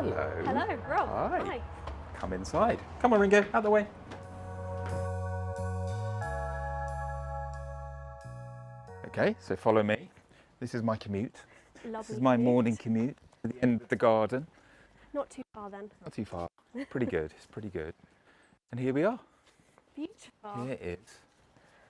Hello. Hello, Rob. Hi. Hi. Come inside. Come on, Ringo, out the way. Okay, so follow me. This is my commute. Lovely. This is my morning commute to the end of the garden. Not too far then. Not too far. Pretty good. It's pretty good. And here we are. Beautiful. Here it is.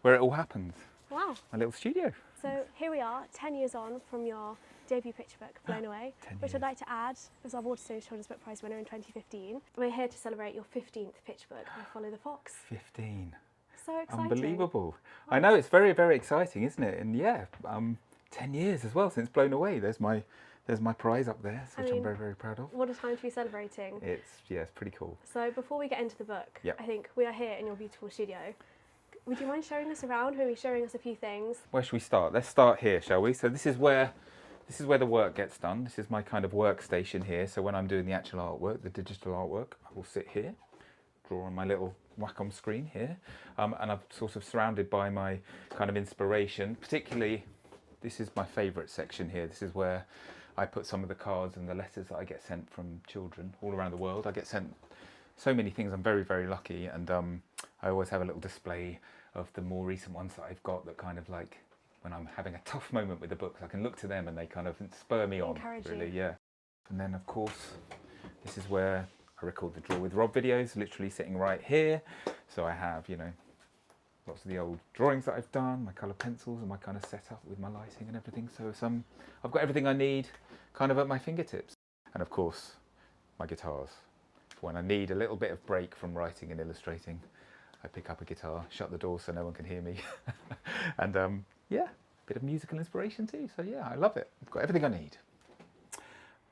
Where it all happens. Wow. My little studio. So here we are, 10 years on from your debut picture book, Blown Away, 10 which years. I'd like to add as our Waterstones Children's Book Prize winner in 2015. We're here to celebrate your 15th picture book, I Follow the Fox. 15. So exciting. Unbelievable. I know, it's very, very exciting, isn't it? And yeah, 10 years as well since Blown Away. There's my prize up there, which I'm very, very proud of. What a time to be celebrating. It's pretty cool. So before we get into the book, Yep. I think we are here in your beautiful studio. Would you mind showing us around? Maybe showing us a few things? Where should we start? Let's start here, shall we? So this is where the work gets done. This is my kind of workstation here. So when I'm doing the actual artwork, the digital artwork, I will sit here, draw on my little Wacom screen here, and I'm sort of surrounded by my kind of inspiration. Particularly, this is my favourite section here. This is where I put some of the cards and the letters that I get sent from children all around the world. I get sent so many things. I'm very, very lucky, and I always have a little display of the more recent ones that I've got that kind of like, when I'm having a tough moment with the books, I can look to them and they kind of spur me on. Encourage really, you. yeah. And then of course, this is where I record the Draw with Rob videos, literally sitting right here. So I have, you know, lots of the old drawings that I've done, my colour pencils and my kind of setup with my lighting and everything. So I've got everything I need kind of at my fingertips. And of course, my guitars. When I need a little bit of break from writing and illustrating, I pick up a guitar, shut the door so no one can hear me. And yeah, a bit of musical inspiration too. So yeah, I love it. I've got everything I need.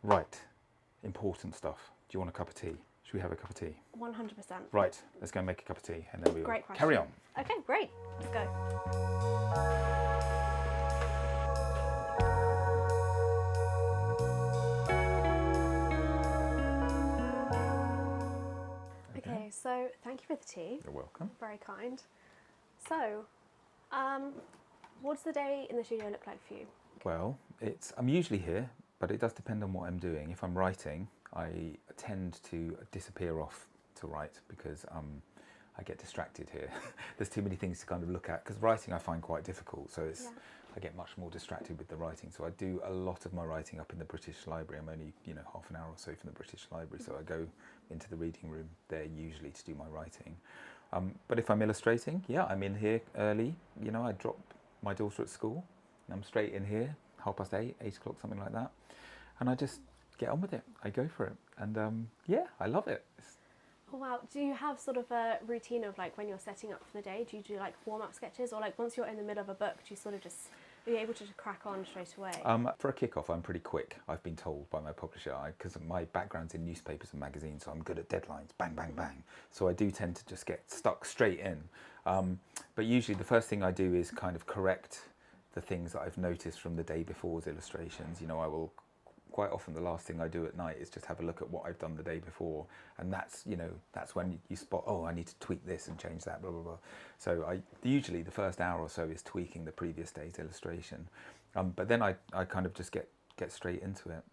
Right, important stuff. Do you want a cup of tea? Should we have a cup of tea? 100%. Right, let's go and make a cup of tea and then we'll Great question. carry on. Okay, great. Let's go. Okay, so thank you for the tea. You're welcome. Very kind. So, what does the day in the studio look like for you? Well, I'm usually here, but it does depend on what I'm doing. If I'm writing, I tend to disappear off to write because I get distracted here. There's too many things to kind of look at because writing I find quite difficult. So I get much more distracted with the writing. So I do a lot of my writing up in the British Library. I'm only, half an hour or so from the British Library. So I go into the reading room there usually to do my writing. But if I'm illustrating, yeah, I'm in here early. I drop my daughter at school and I'm straight in here, 8:30, 8 o'clock, something like that. And I just get on with it. I go for it. And yeah, I love it. Oh, wow. Do you have sort of a routine of like when you're setting up for the day? Do you do like warm-up sketches, or like once you're in the middle of a book, do you sort of just, are you able to just crack on straight away? For a kick-off, I'm pretty quick. I've been told by my publisher, because my background's in newspapers and magazines, so I'm good at deadlines, bang, bang, bang. So I do tend to just get stuck straight in. But usually the first thing I do is kind of correct the things that I've noticed from the day before's illustrations. I will, quite often the last thing I do at night is just have a look at what I've done the day before, and that's when you spot, oh, I need to tweak this and change that, blah blah blah. So usually the first hour or so is tweaking the previous day's illustration, but then I kind of just get straight into it.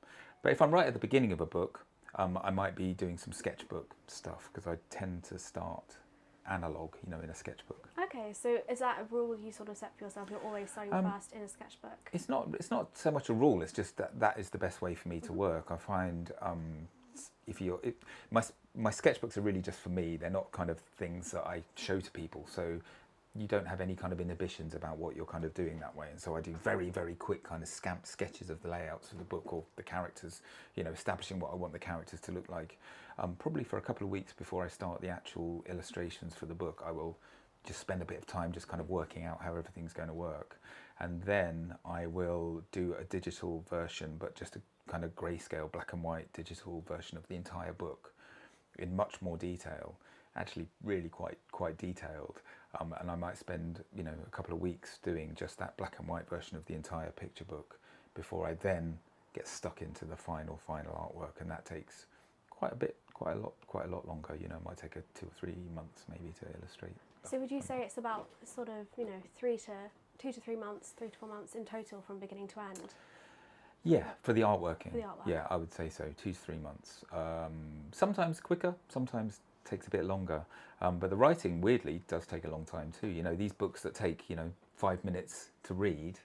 But if I'm right at the beginning of a book, I might be doing some sketchbook stuff because I tend to start analog, in a sketchbook. Okay, so is that a rule you sort of set for yourself? You're always starting first in a sketchbook? It's not so much a rule. It's just that is the best way for me to work. I find my sketchbooks are really just for me. They're not kind of things that I show to people. So you don't have any kind of inhibitions about what you're kind of doing that way. And so I do very, very quick kind of scamp sketches of the layouts of the book or the characters, establishing what I want the characters to look like. Probably for a couple of weeks before I start the actual illustrations for the book, I will just spend a bit of time just kind of working out how everything's going to work. And then I will do a digital version, but just a kind of grayscale, black and white digital version of the entire book in much more detail, actually really quite detailed. And I might spend, a couple of weeks doing just that black and white version of the entire picture book before I then get stuck into the final artwork. And that takes quite a lot longer. It might take 2 or 3 months maybe to illustrate. So would you say it's about sort of, 2 to 3 months, 3 to 4 months in total from beginning to end? Yeah, for the artworking. For the artwork. Yeah, I would say so, 2 to 3 months. Sometimes quicker, sometimes takes a bit longer. But the writing, weirdly, does take a long time too. You know, these books that take, 5 minutes to read,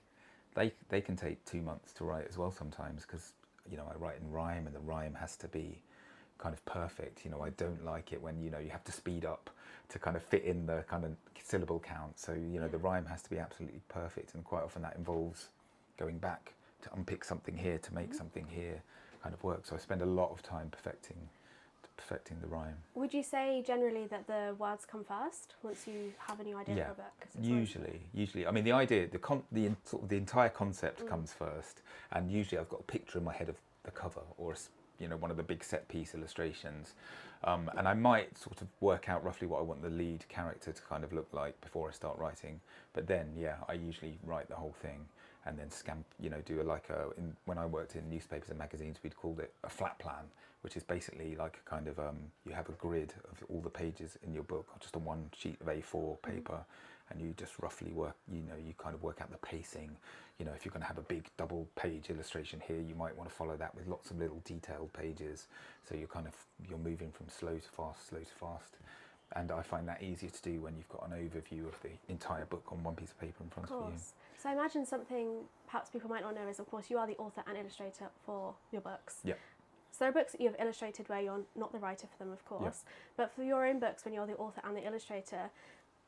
they can take 2 months to write as well sometimes, because, I write in rhyme and the rhyme has to be kind of perfect. I don't like it when, you have to speed up to kind of fit in the kind of syllable count. So, the rhyme has to be absolutely perfect, and quite often that involves going back to unpick something here to make something here kind of work. So I spend a lot of time perfecting the rhyme. Would you say generally that the words come first once you have a new idea for a book? 'Cause it's Usually. I mean, the idea, sort of the entire concept comes first, and usually I've got a picture in my head of the cover, or one of the big set piece illustrations, and I might sort of work out roughly what I want the lead character to kind of look like before I start writing. But then, I usually write the whole thing and then do when I worked in newspapers and magazines, we'd called it a flat plan, which is basically like a kind of, you have a grid of all the pages in your book, just on one sheet of A4 paper, and you just roughly work, you kind of work out the pacing. If you're going to have a big double page illustration here, you might want to follow that with lots of little detailed pages. So you're moving from slow to fast. And I find that easier to do when you've got an overview of the entire book on one piece of paper in front of you. So I imagine something perhaps people might not know is, of course, you are the author and illustrator for your books. Yeah. So there are books that you have illustrated where you're not the writer for them, of course. Yeah. But for your own books, when you're the author and the illustrator,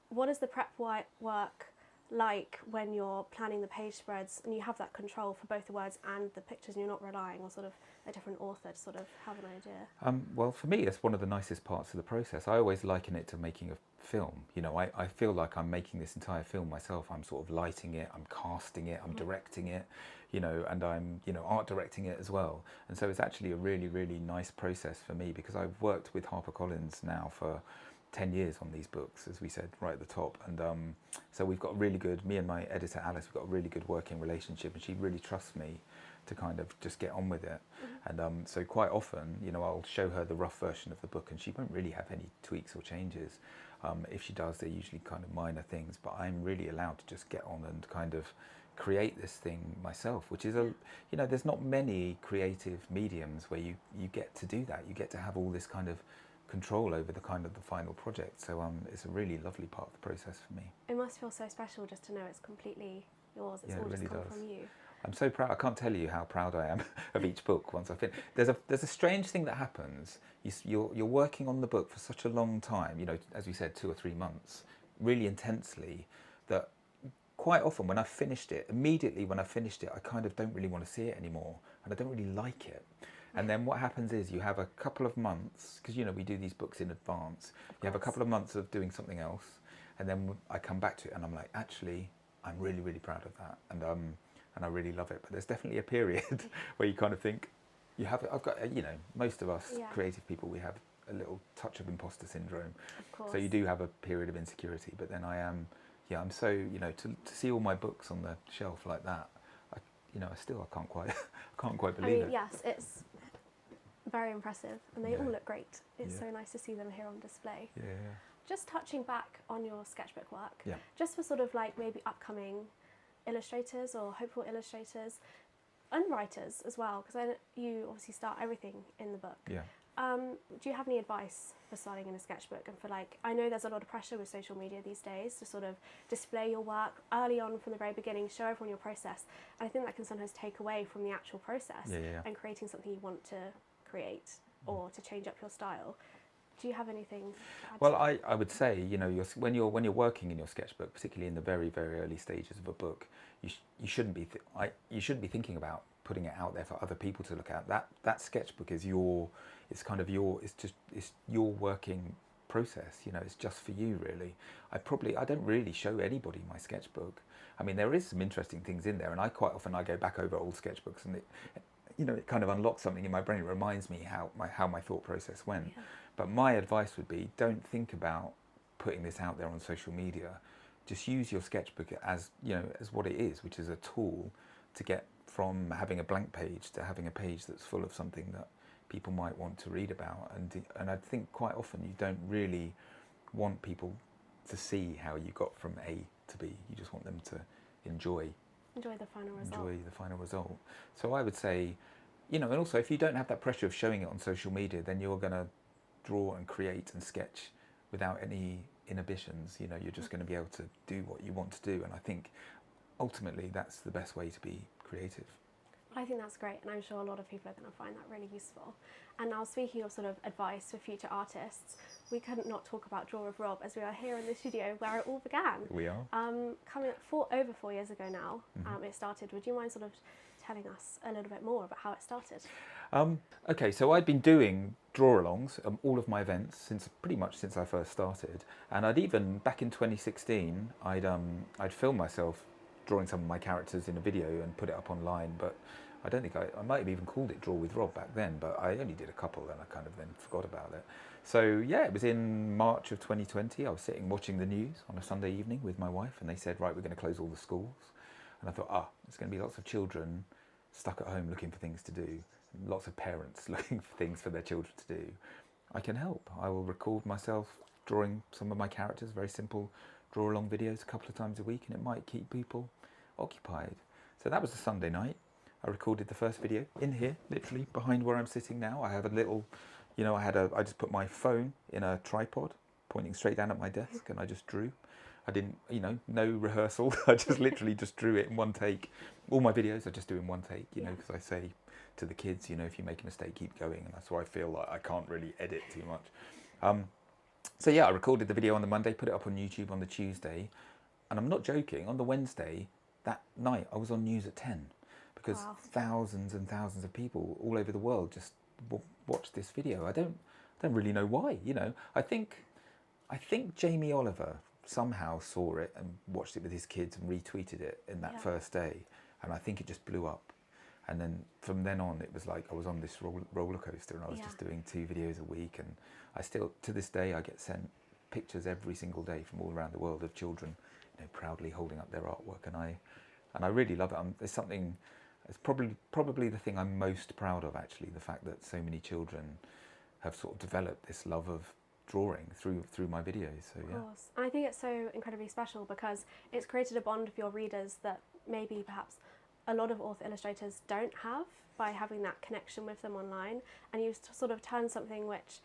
what is the prep work like when you're planning the page spreads and you have that control for both the words and the pictures, and you're not relying on sort of a different author to sort of have an idea? Well, for me, that's one of the nicest parts of the process. I always liken it to making a film. I feel like I'm making this entire film myself. I'm sort of lighting it, I'm casting it, I'm directing it, and I'm, art directing it as well. And so it's actually a really, really nice process for me, because I've worked with HarperCollins now for 10 years on these books, as we said right at the top, and so we've got me and my editor Alice, we've got a really good working relationship, and she really trusts me to kind of just get on with it. And so quite often, I'll show her the rough version of the book, and she won't really have any tweaks or changes. If she does, they're usually kind of minor things, but I'm really allowed to just get on and kind of create this thing myself, which is there's not many creative mediums where you get to do that. You get to have all this kind of control over the final project. So it's a really lovely part of the process for me. It must feel so special just to know it's completely yours. It's all it just really come does. from you. I'm so proud. I can't tell you how proud I am of each book once I've finished. There's a strange thing that happens. You're working on the book for such a long time, as we said, 2 or 3 months, really intensely, that quite often when I finished it, I kind of don't really want to see it anymore, and I don't really like it. And then what happens is you have a couple of months, because we do these books in advance. You have a couple of months of doing something else, and then I come back to it and I'm like, actually, I'm really, really proud of that, and I really love it. But there's definitely a period where you kind of think, I've got, most of us creative people, we have a little touch of imposter syndrome. Of course. So you do have a period of insecurity. But then I'm so, to see all my books on the shelf like that, I can't quite believe it. Yes, it's very impressive, and they all look great. It's so nice to see them here on display. Yeah. Just touching back on your sketchbook work, Yeah. just for sort of like maybe upcoming illustrators or hopeful illustrators and writers as well, because you obviously start everything in the book. Yeah. Do you have any advice for starting in a sketchbook? And for I know there's a lot of pressure with social media these days to sort of display your work early on from the very beginning, show everyone your process. And I think that can sometimes take away from the actual process and creating something you want to create or to change up your style. Do you have anything to add? Well, I would say, when you're working in your sketchbook, particularly in the very, very early stages of a book, you shouldn't be thinking about putting it out there for other people to look at. That sketchbook is it's your working process. It's just for you, really. I don't really show anybody my sketchbook. I mean, there is some interesting things in there, and I go back over old sketchbooks, and it kind of unlocks something in my brain. It reminds me how my thought process went. Yeah. But my advice would be, don't think about putting this out there on social media. Just use your sketchbook as what it is, which is a tool to get from having a blank page to having a page that's full of something that people might want to read about. And I think quite often you don't really want people to see how you got from A to B. You just want them to enjoy Enjoy the final result. Enjoy the final result. So I would say, and also if you don't have that pressure of showing it on social media, then you're going to draw and create and sketch without any inhibitions. You're just going to be able to do what you want to do. And I think ultimately that's the best way to be creative. I think that's great, and I'm sure a lot of people are going to find that really useful. And now, speaking of sort of advice for future artists, we couldn't not talk about Draw with Rob, as we are here in the studio where it all began. We are. Coming over 4 years ago now, it started. Would you mind sort of telling us a little bit more about how it started? Okay, so I'd been doing draw-alongs, all of my events pretty much since I first started, and I'd even back in 2016, I'd filmed myself drawing some of my characters in a video and put it up online, but I don't think I might have even called it Draw with Rob back then, but I only did a couple and I kind of then forgot about it. So yeah, it was in March of 2020. I was sitting watching the news on a Sunday evening with my wife, and they said, right, we're going to close all the schools. And I thought, there's going to be lots of children stuck at home looking for things to do, lots of parents looking for things for their children to do. I can help. I will record myself drawing some of my characters, very simple draw-along videos a couple of times a week, and it might keep people occupied. So that was a Sunday night. I recorded the first video in here, literally behind where I'm sitting now. I have a little, I just put my phone in a tripod, pointing straight down at my desk, and I just drew. I didn't, no rehearsal. I just literally just drew it in one take. All my videos I just do in one take, because I say to the kids, if you make a mistake, keep going, and that's why I feel like I can't really edit too much. So yeah, I recorded the video on the Monday, put it up on YouTube on the Tuesday, and I'm not joking, on the Wednesday, that night, I was on news at 10, because thousands and thousands of people all over the world just watched this video. I don't really know why, I think Jamie Oliver somehow saw it and watched it with his kids and retweeted it in that first day, and I think it just blew up. And then from then on, it was like I was on this roller coaster, and I was just doing 2 videos a week, and I still, to this day, I get sent pictures every single day from all around the world of children, proudly holding up their artwork, and I really love it. There's something, it's probably the thing I'm most proud of, actually, the fact that so many children have sort of developed this love of drawing through my videos. So yeah. Of course. And I think it's so incredibly special because it's created a bond with your readers that maybe perhaps a lot of author illustrators don't have by having that connection with them online, and you've sort of turned something which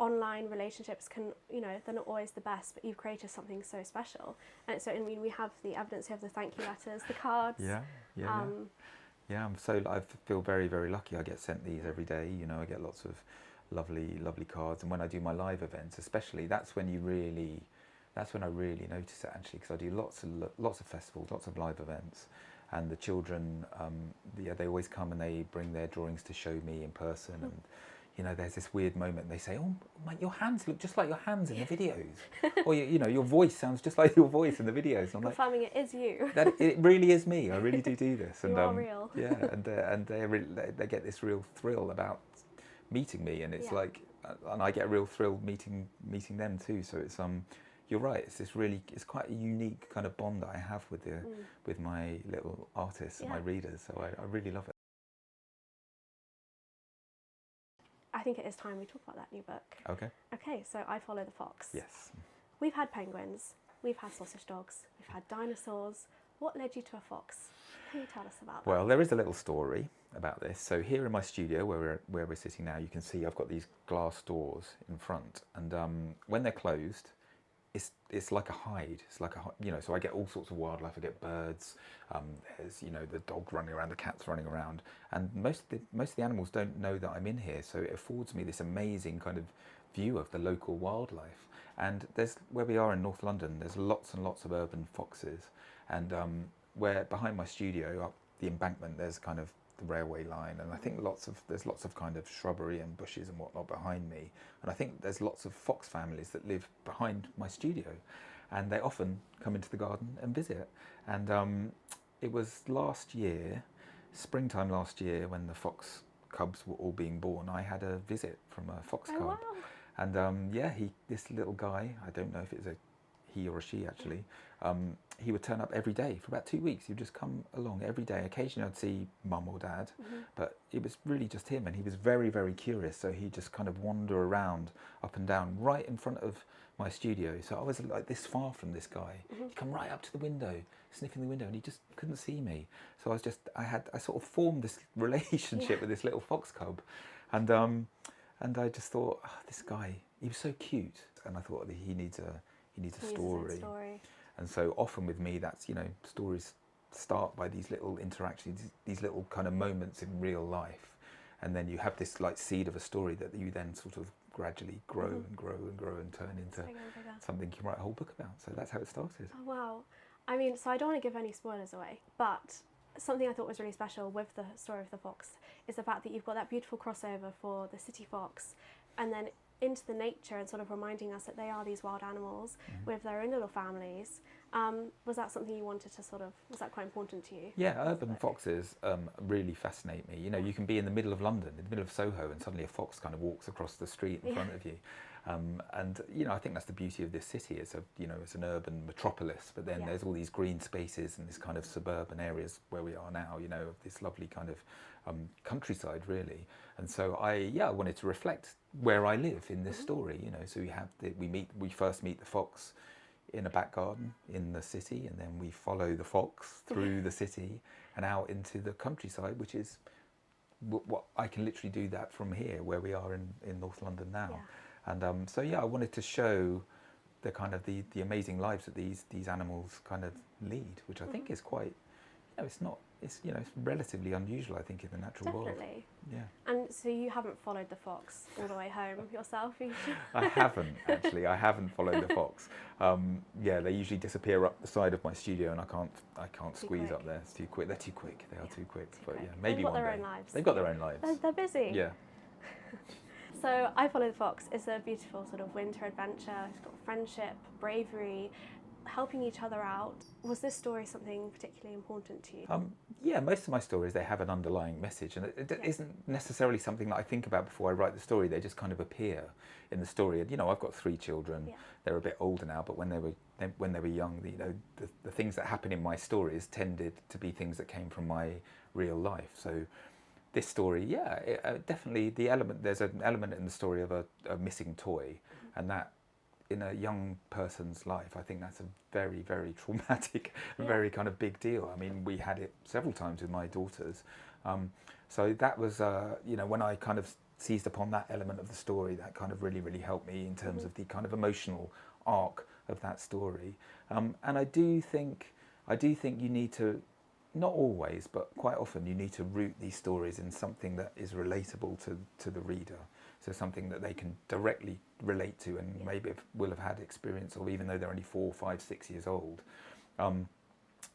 online relationships can, they're not always the best, but you've created something so special. And so, we have the evidence, we have the thank you letters, the cards. Yeah, I feel very, very lucky. I get sent these every day, I get lots of lovely cards, and when I do my live events especially, that's when I really notice it, actually, because I do lots of festivals, lots of live events, and the children, they always come and they bring their drawings to show me in person, and there's this weird moment. They say, "Oh, mate, your hands look just like your hands in the videos," or your voice sounds just like your voice in the videos. And I'm confirming it is you. It really is me. I really do this. You and are real. Yeah, and they get this real thrill about meeting me, and it's like, and I get a real thrill meeting them too. So it's you're right. It's quite a unique kind of bond that I have with my little artists and my readers. So I really love it. I think it is time we talk about that new book. Okay, so I Follow the Fox. Yes. We've had penguins, we've had sausage dogs, we've had dinosaurs. What led you to a fox? Can you tell us about that? Well, there is a little story about this. So here in my studio, where we're sitting now, you can see I've got these glass doors in front, and when they're closed, it's like a hide. It's like so I get all sorts of wildlife. I get birds. There's the dog running around, the cats running around, and most of the animals don't know that I'm in here. So it affords me this amazing kind of view of the local wildlife. And there's, where we are in North London, there's lots and lots of urban foxes, and where behind my studio, up the embankment, there's kind of the railway line, and I think there's lots of kind of shrubbery and bushes and whatnot behind me, and I think there's lots of fox families that live behind my studio, and they often come into the garden and visit. And it was last year, springtime last year, when the fox cubs were all being born, I had a visit from a fox cub. Wow. And this little guy, I don't know if it's he or she actually, he would turn up every day for about 2 weeks. He'd just come along every day. Occasionally I'd see mum or dad, but it was really just him, and he was very, very curious. So he'd just kind of wander around up and down right in front of my studio. So I was like this far from this guy. He'd come right up to the window, sniffing the window, and he just couldn't see me. So I sort of formed this relationship with this little fox cub, and I just thought, oh, this guy, he was so cute, and I thought that he needs a story. And so often with me, that's, you know, stories start by these little interactions, these little kind of moments in real life, and then you have this like seed of a story that you then sort of gradually grow and grow and grow and turn into something you can write a whole book about. So that's how it started. Oh wow. I mean, so I don't want to give any spoilers away, but something I thought was really special with the story of the fox is the fact that you've got that beautiful crossover for the city fox and then into the nature and sort of reminding us that they are these wild animals with their own little families. Was that something you wanted to was that quite important to you? Yeah, urban foxes really fascinate me. You know, you can be in the middle of London, in the middle of Soho, and suddenly a fox kind of walks across the street in front of you. And, you know, I think that's the beauty of this city. It's it's an urban metropolis, but then there's all these green spaces and this kind of suburban areas where we are now, you know, of this lovely kind of countryside, really. And so I wanted to reflect where I live in this story, you know. So we first meet the fox in a back garden in the city, and then we follow the fox through the city and out into the countryside, which is what I can literally do that from here, where we are in North London now. And I wanted to show the kind of the amazing lives that these animals kind of lead, which I think is quite, you know, it's relatively unusual, I think, in the natural world. Definitely. Yeah. And so you haven't followed the fox all the way home yourself? I haven't, actually. I haven't followed the fox. They usually disappear up the side of my studio, and I can't squeeze up there. It's too quick. They're too quick. They are too quick. But yeah, maybe one day. They've got their own lives. They've got their own lives. They're busy. Yeah. So I Follow the Fox is a beautiful sort of winter adventure. It's got friendship, bravery, helping each other out. Was this story something particularly important to you? Yeah, most of my stories, they have an underlying message, and it isn't necessarily something that I think about before I write the story. They just kind of appear in the story. And, you know, I've got 3 children. They're a bit older now, but when they were young, you know, the things that happen in my stories tended to be things that came from my real life. So this story, definitely there's an element in the story of a missing toy, and that in a young person's life, I think that's a very, very traumatic, very kind of big deal. I mean, we had it several times with my daughters. So that was, when I kind of seized upon that element of the story, that kind of really, really helped me in terms of the kind of emotional arc of that story. And I do think you need to, not always, but quite often, you need to root these stories in something that is relatable to the reader. So something that they can directly relate to and maybe will have had experience of, even though they're only 4, 5, 6 years old.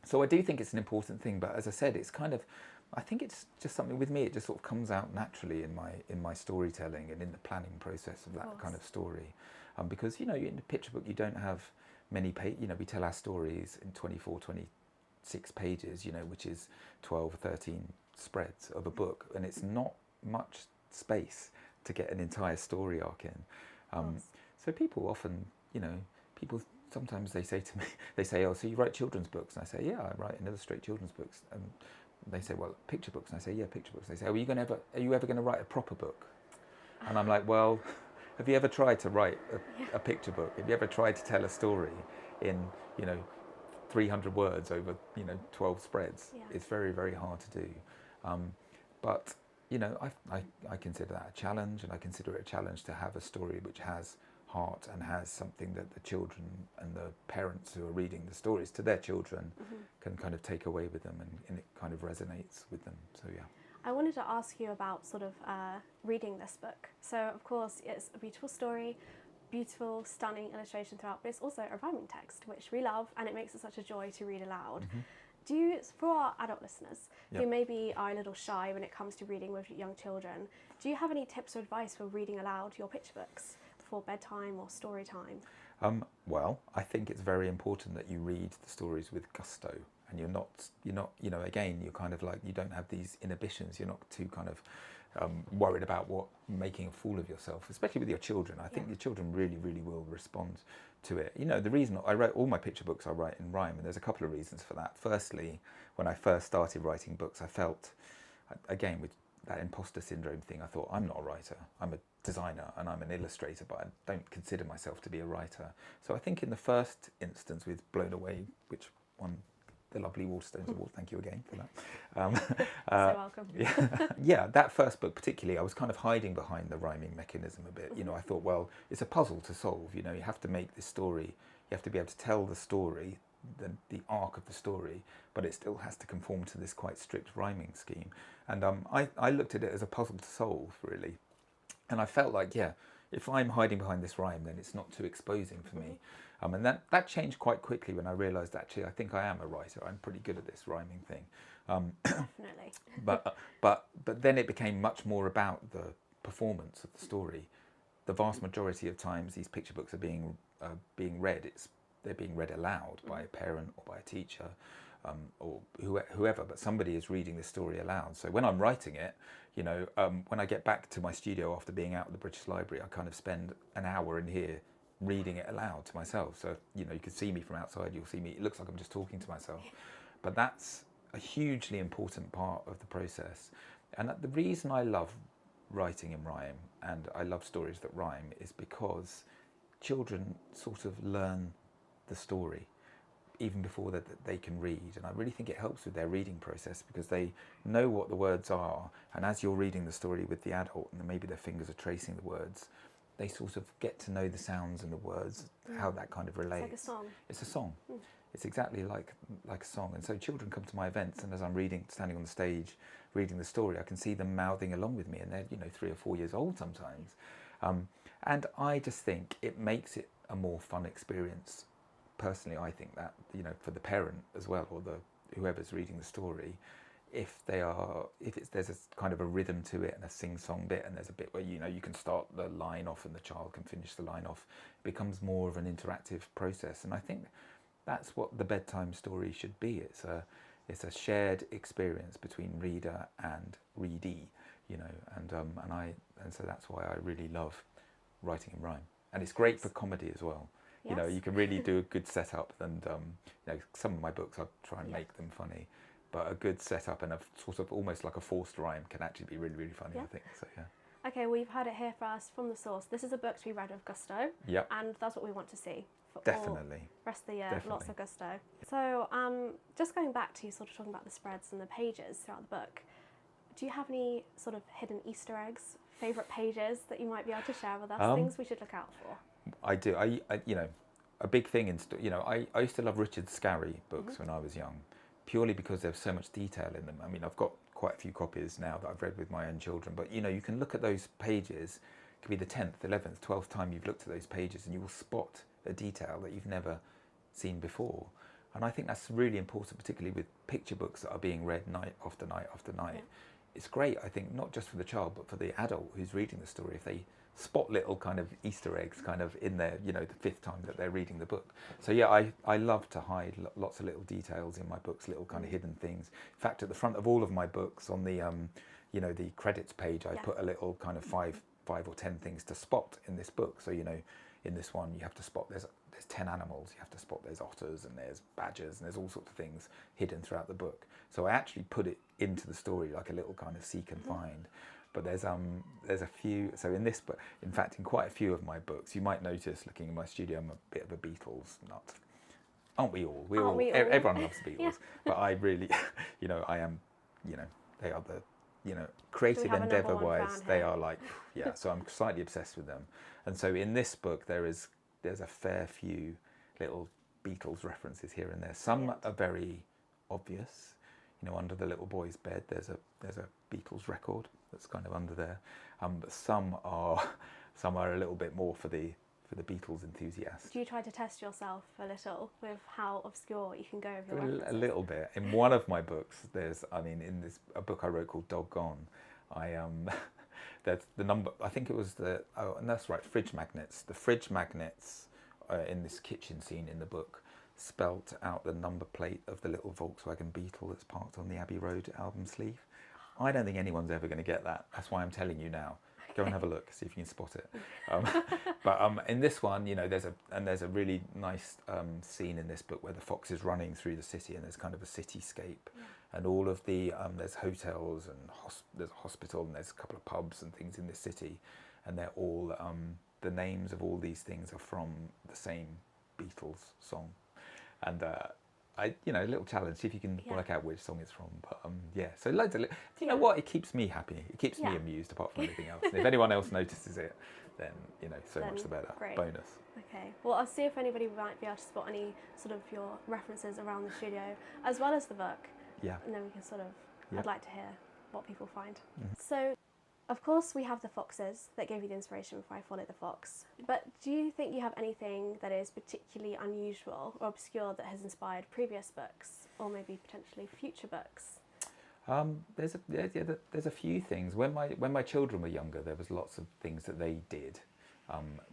So I do think it's an important thing, but as I said, it's kind of, I think it's just something with me, it just sort of comes out naturally in my storytelling and in the planning process of that kind of story. Because, you know, in the picture book, you don't have many pages, you know, we tell our stories in 24, 26 pages, you know, which is 12, 13 spreads of a book, and it's not much space to get an entire story arc in. So people often, you know, sometimes they say to me, they say, oh, so you write children's books? And I say, yeah, I write and illustrate children's books. And they say, well, picture books? And I say, yeah, picture books. They say, are you ever going to write a proper book? And I'm like, well, have you ever tried to write a picture book? Have you ever tried to tell a story in, you know, 300 words over, you know, 12 spreads? It's very, very hard to do. But you know, I consider that a challenge, and I consider it a challenge to have a story which has heart and has something that the children and the parents who are reading the stories to their children can kind of take away with them, and it kind of resonates with them. So yeah. I wanted to ask you about sort of reading this book. So of course it's a beautiful story, beautiful, stunning illustration throughout, but it's also a rhyming text, which we love, and it makes it such a joy to read aloud. Do you, for our adult listeners who maybe are a little shy when it comes to reading with young children, do you have any tips or advice for reading aloud your picture books for bedtime or story time? Well, I think it's very important that you read the stories with gusto, and you're not, you know, again, you're kind of like, you don't have these inhibitions. You're not too kind of worried about making a fool of yourself, especially with your children. I think your children really, really will respond to it. You know, the reason I wrote all my picture books, I write in rhyme, and there's a couple of reasons for that. Firstly, when I first started writing books, I felt, again, with that imposter syndrome thing, I thought, I'm not a writer, I'm a designer and I'm an illustrator, but I don't consider myself to be a writer. So I think in the first instance with Blown Away, which won the lovely Waterstones award, thank you again for that. So welcome. Yeah, that first book particularly, I was kind of hiding behind the rhyming mechanism a bit. You know, I thought, well, it's a puzzle to solve. You know, you have to make this story, you have to be able to tell the story, the arc of the story, but it still has to conform to this quite strict rhyming scheme. And I looked at it as a puzzle to solve, really. And I felt like, yeah, if I'm hiding behind this rhyme, then it's not too exposing for me. And that changed quite quickly when I realised, actually, I think I am a writer. I'm pretty good at this rhyming thing. Definitely. But then it became much more about the performance of the story. The vast majority of times, these picture books are being read. They're being read aloud by a parent or by a teacher, or whoever. But somebody is reading this story aloud. So when I'm writing it, you know, when I get back to my studio after being out at the British Library, I kind of spend an hour in here reading it aloud to myself. So, you know, you can see me from outside, you'll see me, it looks like I'm just talking to myself. But that's a hugely important part of the process. And the reason I love writing in rhyme and I love stories that rhyme is because children sort of learn the story even before that they can read. And I really think it helps with their reading process because they know what the words are. And as you're reading the story with the adult and maybe their fingers are tracing the words, they sort of get to know the sounds and the words, how that kind of relates. It's like a song. It's a song. It's exactly like a song. And so children come to my events, and as I'm standing on the stage, reading the story, I can see them mouthing along with me, and they're, you know, 3 or 4 years old sometimes. And I just think it makes it a more fun experience. Personally, I think that, you know, for the parent as well, or whoever's reading the story, if there's a kind of a rhythm to it and a sing-song bit, and there's a bit where, you know, you can start the line off and the child can finish the line off, it becomes more of an interactive process. And I think that's what the bedtime story should be. It's a shared experience between reader and readee, you know, and so that's why I really love writing in rhyme. And it's great for comedy as well. You know, you can really do a good setup, and you know, some of my books I try and make them funny, but a good setup and a sort of almost like a forced rhyme can actually be really, really funny, I think. So yeah. Okay, well, you've heard it here first from the source. This is a book to be read with gusto. Yep. And that's what we want to see for Definitely. all the rest of the year. Definitely. Lots of gusto. So just going back to sort of talking about the spreads and the pages throughout the book, do you have any sort of hidden Easter eggs, favourite pages that you might be able to share with us, things we should look out for? I do. I you know, a big thing in, you know, I used to love Richard Scarry books when I was young, purely because there's so much detail in them. I mean, I've got quite a few copies now that I've read with my own children, but you know, you can look at those pages, it could be the 10th, 11th, 12th time you've looked at those pages, and you will spot a detail that you've never seen before. And I think that's really important, particularly with picture books that are being read night after night after night. Yeah. It's great, I think, not just for the child, but for the adult who's reading the story, if they spot little kind of Easter eggs kind of in there, you know, the 5th time that they're reading the book. So yeah, I love to hide lots of little details in my books, little kind of hidden things. In fact, at the front of all of my books, on the you know, the credits page, I put a little kind of five or 10 things to spot in this book. So, you know, in this one you have to spot there's 10 animals, you have to spot there's otters and there's badgers and there's all sorts of things hidden throughout the book. So I actually put it into the story like a little kind of seek and find. But there's a few, so in this book, in fact, in quite a few of my books, you might notice, looking in my studio, I'm a bit of a Beatles nut. Aren't we all? Everyone loves the Beatles. But I really, you know, I am, you know, they are the, you know, creative endeavour-wise, they are like, yeah, so I'm slightly obsessed with them. And so in this book, there's a fair few little Beatles references here and there. Some are very obvious. You know, under the little boy's bed, there's a Beatles record that's kind of under there. But some are a little bit more for the Beatles enthusiast. Do you try to test yourself a little with how obscure you can go with your references? A little bit. In one of my books, in a book I wrote called Doggone, that's the number, I think it was and that's right, fridge magnets. The fridge magnets in this kitchen scene in the book spelt out the number plate of the little Volkswagen Beetle that's parked on the Abbey Road album sleeve. I don't think anyone's ever going to get that. That's why I'm telling you now. Go and have a look, see if you can spot it. But in this one, you know, there's a really nice scene in this book where the fox is running through the city, and there's kind of a cityscape, and all of the there's hotels and there's a hospital, and there's a couple of pubs and things in this city, and they're all the names of all these things are from the same Beatles song, and you know, a little challenge, see if you can work out which song it's from. But yeah, so loads of, you know what, it keeps me happy, it keeps me amused apart from anything else. And if anyone else notices it, then, you know, so much the better. Great. Bonus. Okay, well, I'll see if anybody might be able to spot any sort of your references around the studio, as well as the book. Yeah. And then we can sort of, I'd like to hear what people find. Mm-hmm. So, of course, we have the foxes that gave you the inspiration for I Followed the Fox. But do you think you have anything that is particularly unusual or obscure that has inspired previous books, or maybe potentially future books? There's a few things. When my children were younger, there was lots of things that they did,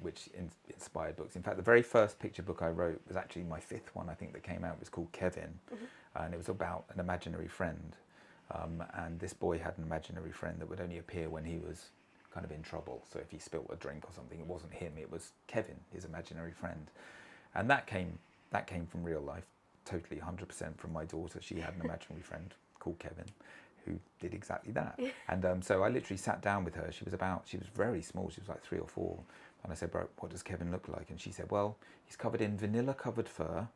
which inspired books. In fact, the very first picture book I wrote was actually my fifth one, I think, that came out. It was called Kevin, and it was about an imaginary friend. And this boy had an imaginary friend that would only appear when he was kind of in trouble. So if he spilt a drink or something, it wasn't him, it was Kevin, his imaginary friend. And that came from real life, totally 100% from my daughter. She had an imaginary friend called Kevin who did exactly that. And so I literally sat down with her. She was very small, she was like 3 or 4. And I said, "Bro, what does Kevin look like?" And she said, "Well, he's covered in vanilla covered fur,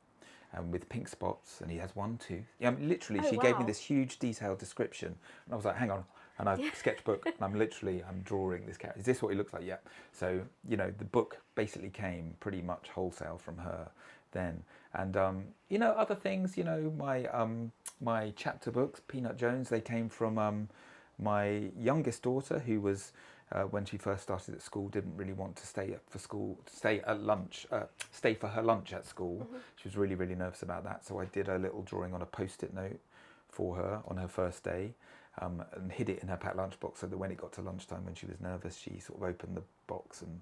and with pink spots, and he has 1 tooth." Yeah, literally, she gave me this huge detailed description, and I was like, "Hang on," and I sketchbook, and I'm drawing this character. Is this what he looks like? Yeah. So, you know, the book basically came pretty much wholesale from her then, and you know, other things, you know, my chapter books, Peanut Jones, they came from my youngest daughter, who was. When she first started at school, didn't really want to stay for her lunch at school. She was really, really nervous about that. So I did a little drawing on a post-it note for her on her first day, and hid it in her packed lunchbox, so that when it got to lunchtime, when she was nervous, she sort of opened the box and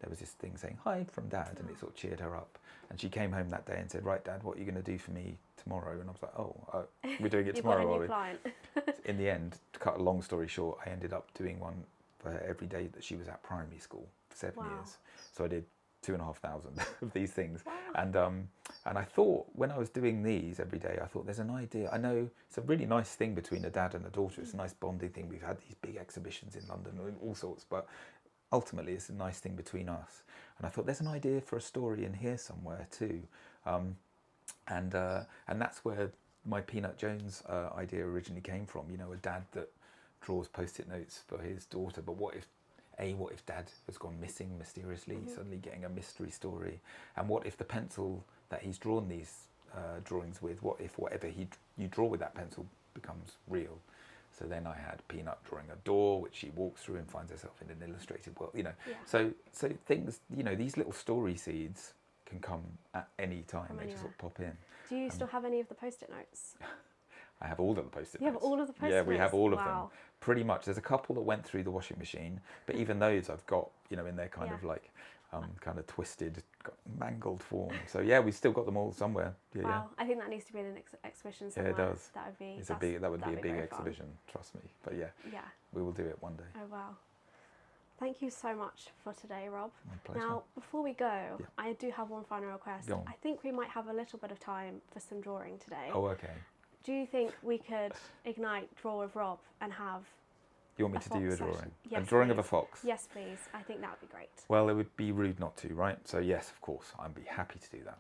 there was this thing saying, "Hi from Dad," and it sort of cheered her up. And she came home that day and said, "Right, Dad, what are you going to do for me tomorrow?" And I was like, "Oh, we're doing it tomorrow, are we?" Client. In the end, to cut a long story short, I ended up doing one for her every day that she was at primary school for 7 years. So I did 2,500 of these things. Wow. And I thought, when I was doing these every day, I thought, there's an idea. I know it's a really nice thing between a dad and a daughter. It's a nice bonding thing. We've had these big exhibitions in London and all sorts, but ultimately it's a nice thing between us. And I thought, there's an idea for a story in here somewhere too. And that's where my Peanut Jones idea originally came from. You know, a dad that draws post-it notes for his daughter, but what if Dad has gone missing mysteriously, suddenly getting a mystery story, and what if the pencil that he's drawn these drawings with, what if whatever you draw with that pencil becomes real? So then I had Peanut drawing a door which she walks through and finds herself in an illustrated world, you know. So things, you know, these little story seeds can come at any time. They just sort of pop in. Do you still have any of the post-it notes? I have all of the post-it notes. You have all of the post-it notes? Yeah, we notes? have all of them. Pretty much. There's a couple that went through the washing machine, but even those I've got, you know, in their kind of like, kind of twisted, mangled form. So yeah, we've still got them all somewhere. Yeah, wow, I think that needs to be in an exhibition somewhere. Yeah, it does. That would be. That would be a big exhibition. Trust me. But yeah, we will do it one day. Oh wow. Thank you so much for today, Rob. My pleasure. Now, before we go, I do have one final request. Go on. I think we might have a little bit of time for some drawing today. Oh, okay. Do you think we could ignite Draw with Rob and have You want me to do you a drawing? Session? Yes, a drawing please. of a fox? Yes, please. I think that would be great. Well, it would be rude not to, right? So yes, of course, I'd be happy to do that.